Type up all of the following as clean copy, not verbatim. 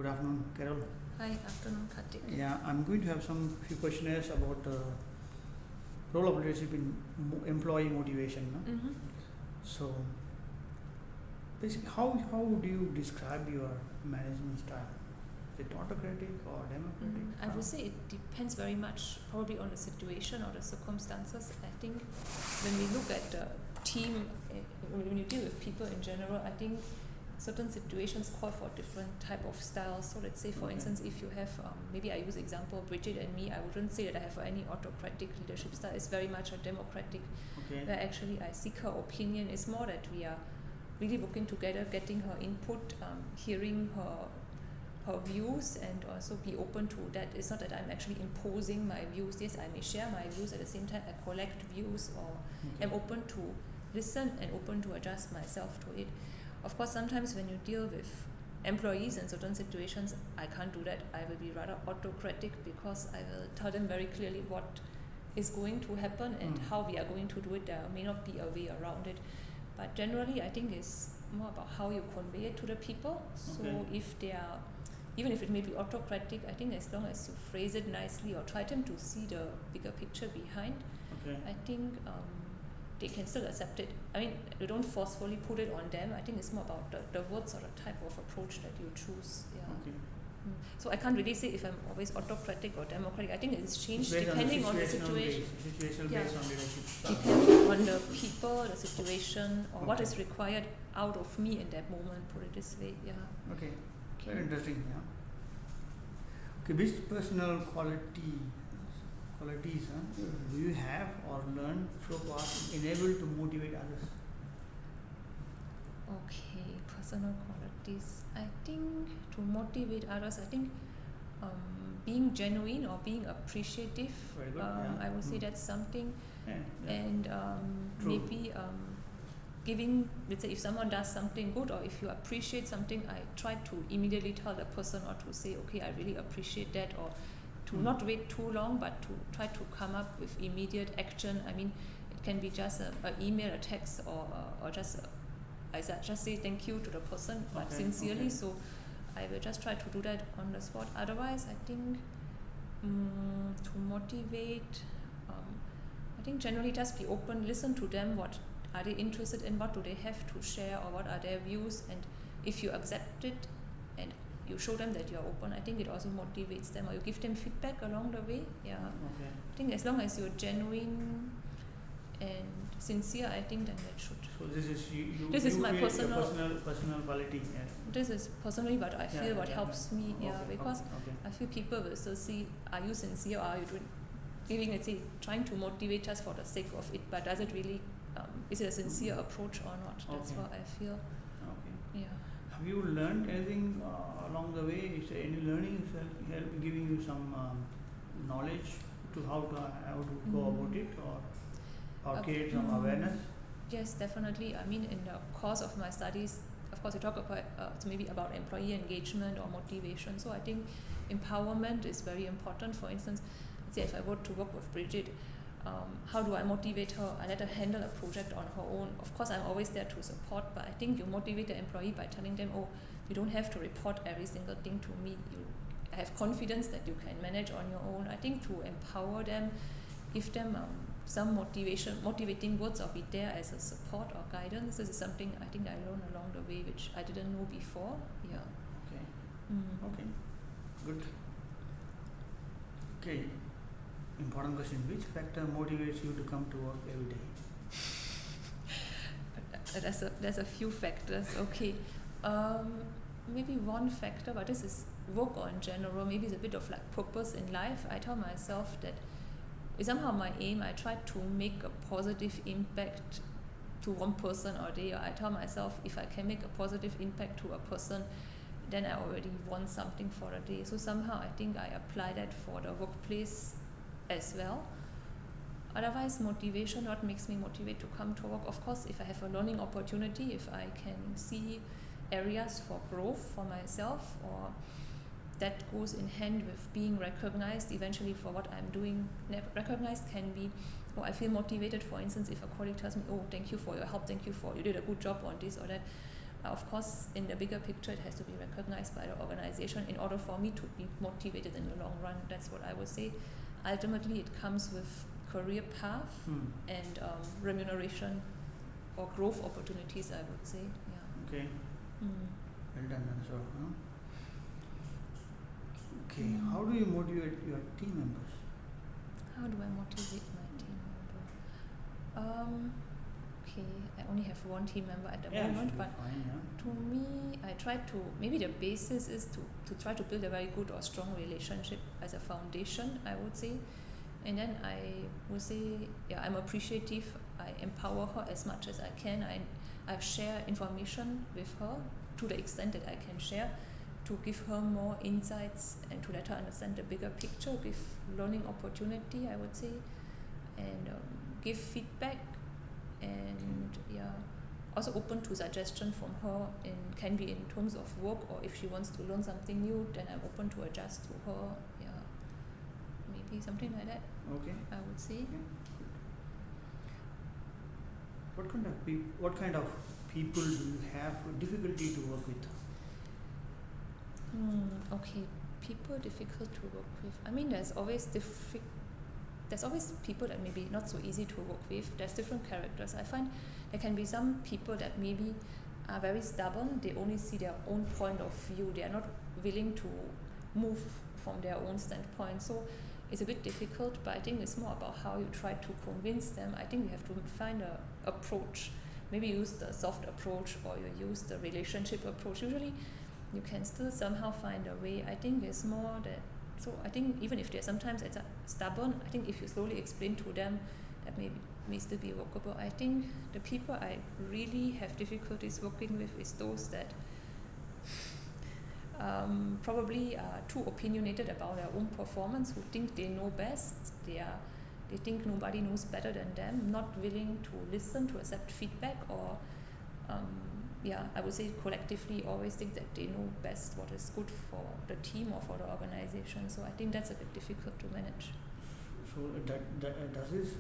Good afternoon, Carol. Hi, afternoon, Kartik. Yeah, I'm going to have some few questionnaires about the role of leadership in employee motivation. No? Mm-hmm. So, basically, how would you describe your management style? Is it autocratic or democratic? I would say it depends very much probably on the situation or the circumstances. I think when we look at the team, when you deal with people in general, I think certain situations call for different type of styles. So let's say, for Okay. instance, if you have, maybe I use the example of Bridget and me, I wouldn't say that I have any autocratic leadership style. It's very much a democratic, Okay. where actually I seek her opinion. It's more that we are really working together, getting her input, hearing her views, and also be open to that. It's not that I'm actually imposing my views. Yes, I may share my views, at the same time I collect views, or Okay. am open to listen and open to adjust myself to it. Of course, sometimes when you deal with employees in certain situations, I can't do that. I will be rather autocratic, because I will tell them very clearly what is going to happen and how we are going to do it. There may not be a way around it. But generally, I think it's more about how you convey it to the people. So Okay. if they are, even if it may be autocratic, I think as long as you phrase it nicely or try them to see the bigger picture behind, Okay. I think they can still accept it. I mean, you don't forcefully put it on them. I think it's more about the words or the type of approach that you choose. Yeah. Okay. So I can't really say if I'm always autocratic or democratic. I think it's changed Based depending on the situational situation. situational Yeah. based on leadership style. Depending on the people, the situation, or what Okay. is required out of me in that moment, put it this way. Yeah. Okay. Very interesting. Yeah. Okay. Which personal qualities do you have or learn so far enabled to motivate others? Okay, personal qualities. I think to motivate others, I think being genuine or being appreciative, Very good. Yeah. I would say that's something. Yeah. Yeah. And True. maybe giving, let's say if someone does something good, or if you appreciate something, I try to immediately tell the person, or to say, okay, I really appreciate that, or to not wait too long, but to try to come up with immediate action. I mean, it can be just an email, a text, or just I just say thank you to the person, but Okay, sincerely. okay. So I will just try to do that on the spot. Otherwise, I think to motivate, I think generally just be open, listen to them. What are they interested in? What do they have to share, or what are their views? And if you accept it and you show them that you are open, I think it also motivates them, or you give them feedback along the way. Yeah. Okay. I think as long as you're genuine and sincere, I think then that should. So this is This is my feel your personal quality. Yeah. This is personally what I feel, what Yeah. helps me. Yeah, Okay, because okay. I feel people will still see, are you sincere, or are you doing, giving, let's say, trying to motivate just for the sake of it, but does it really, is it a sincere approach or not? That's Okay. what I feel. Okay. Yeah. Have you learned anything along the way? Is there any learning help giving you some knowledge to how to go about it, or create some awareness? Yes, definitely. I mean, in the course of my studies, of course, we talk about it's maybe about employee engagement or motivation. So I think empowerment is very important. For instance, let's say if I were to work with Bridget, how do I motivate her? I let her handle a project on her own. Of course, I'm always there to support, but I think you motivate the employee by telling them, oh, you don't have to report every single thing to me. I have confidence that you can manage on your own. I think to empower them, give them some motivating words, or be there as a support or guidance. This is something I think I learned along the way, which I didn't know before. Yeah. Okay. Mm. Okay. Good. Okay. Important question. Which factor motivates you to come to work every day? There's a few factors. Okay. Maybe one factor, but this is work or in general. Maybe it's a bit of like purpose in life. I tell myself that it's somehow my aim. I try to make a positive impact to one person a day. I tell myself if I can make a positive impact to a person, then I already won something for a day. So somehow I think I apply that for the workplace as well. Otherwise, motivation, what makes me motivate to come to work? Of course, if I have a learning opportunity, if I can see areas for growth for myself, or that goes in hand with being recognized eventually for what I'm doing. Recognized can be, oh, I feel motivated, for instance, if a colleague tells me, oh, thank you for your help, thank you for, you did a good job on this or that. Of course, in the bigger picture, it has to be recognized by the organization in order for me to be motivated in the long run. That's what I would say. Ultimately, it comes with career path and remuneration or growth opportunities, I would say. Yeah. Okay. Well done, answer. Huh? Okay. How do you motivate your team members? How do I motivate my team member? Okay, I only have one team member at the moment, but fine, yeah. to me, I try to, maybe the basis is to try to build a very good or strong relationship as a foundation, I would say. And then I would say, yeah, I'm appreciative. I empower her as much as I can. I share information with her to the extent that I can share, to give her more insights and to let her understand the bigger picture, give learning opportunity, I would say, and give feedback, and yeah, also open to suggestion from her, and can be in terms of work, or if she wants to learn something new, then I'm open to adjust to her. Yeah, maybe something like that. Okay. I would say. Okay. What kind of people do you have difficulty to work with? Okay, people difficult to work with. I mean, there's always people that maybe not so easy to work with. There's different characters. I find there can be some people that maybe are very stubborn. They only see their own point of view. They are not willing to move from their own standpoint. So it's a bit difficult, but I think it's more about how you try to convince them. I think you have to find a approach. Maybe use the soft approach, or you use the relationship approach. Usually you can still somehow find a way. I think it's more that, so I think even if they're sometimes stubborn, I think if you slowly explain to them, that maybe may still be workable. I think the people I really have difficulties working with is those that probably are too opinionated about their own performance, who think they know best. They think nobody knows better than them, not willing to listen, to accept feedback, or I would say collectively always think that they know best what is good for the team or for the organization. So I think that's a bit difficult to manage. So does this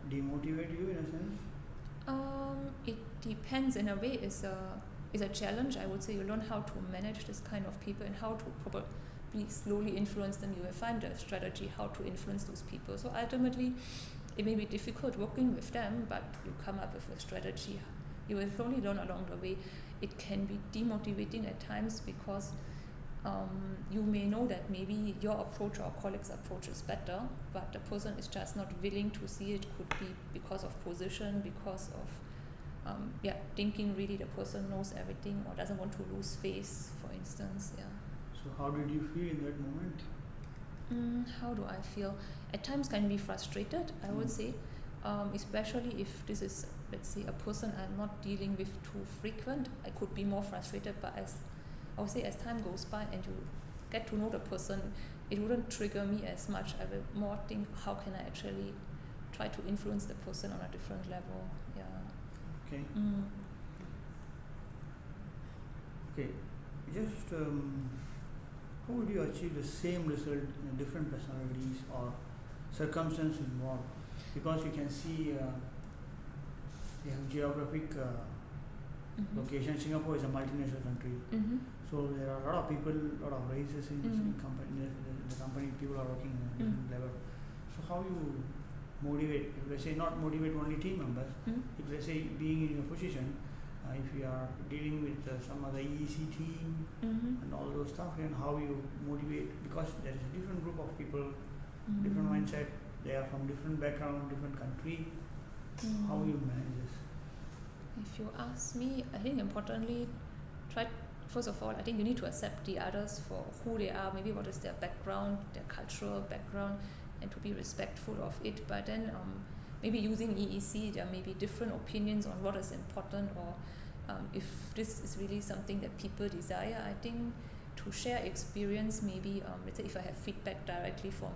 demotivate you in a sense? It depends. In a way, it's a challenge. I would say you learn how to manage this kind of people and how to probably slowly influence them. You will find a strategy how to influence those people. So ultimately, it may be difficult working with them, but you come up with a strategy. You will slowly learn along the way. It can be demotivating at times because you may know that maybe your approach or colleague's approach is better, but the person is just not willing to see it. Could be because of position, because of thinking really the person knows everything or doesn't want to lose face, for instance. Yeah. So how did you feel in that moment? How do I feel? At times can be frustrated, I would say, especially if this is, let's say, a person I'm not dealing with too frequent. I could be more frustrated, but I would say as time goes by and you get to know the person, it wouldn't trigger me as much. I will more think, how can I actually try to influence the person on a different level. Yeah. Okay. Okay. Just how would you achieve the same result in different personalities or circumstances involved? Because you can see you have geographic location. Singapore is a multinational country. So there are a lot of people, a lot of races in the company. People are working at different level. So how you motivate? If let's say not motivate only team members, if let's say being in your position, if you are dealing with some other EEC team and all those stuff, and how you motivate, because there is a different group of people, different mindset, they are from different background, different country. How you manage this? If you ask me, I think importantly, first of all, I think you need to accept the others for who they are, maybe what is their background, their cultural background, and to be respectful of it. But then maybe using EEC, there may be different opinions on what is important, or if this is really something that people desire. I think to share experience, maybe let's say if I have feedback directly from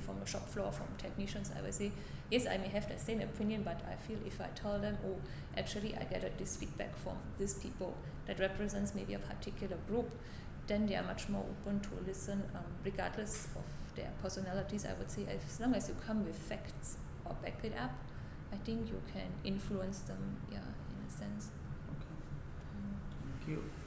from the shop floor, from technicians, I will say, yes, I may have the same opinion, but I feel if I tell them, oh, actually I gathered this feedback from these people that represents maybe a particular group, then they are much more open to listen, regardless of their personalities. I would say as long as you come with facts or back it up, I think you can influence them, in a sense. Okay. you.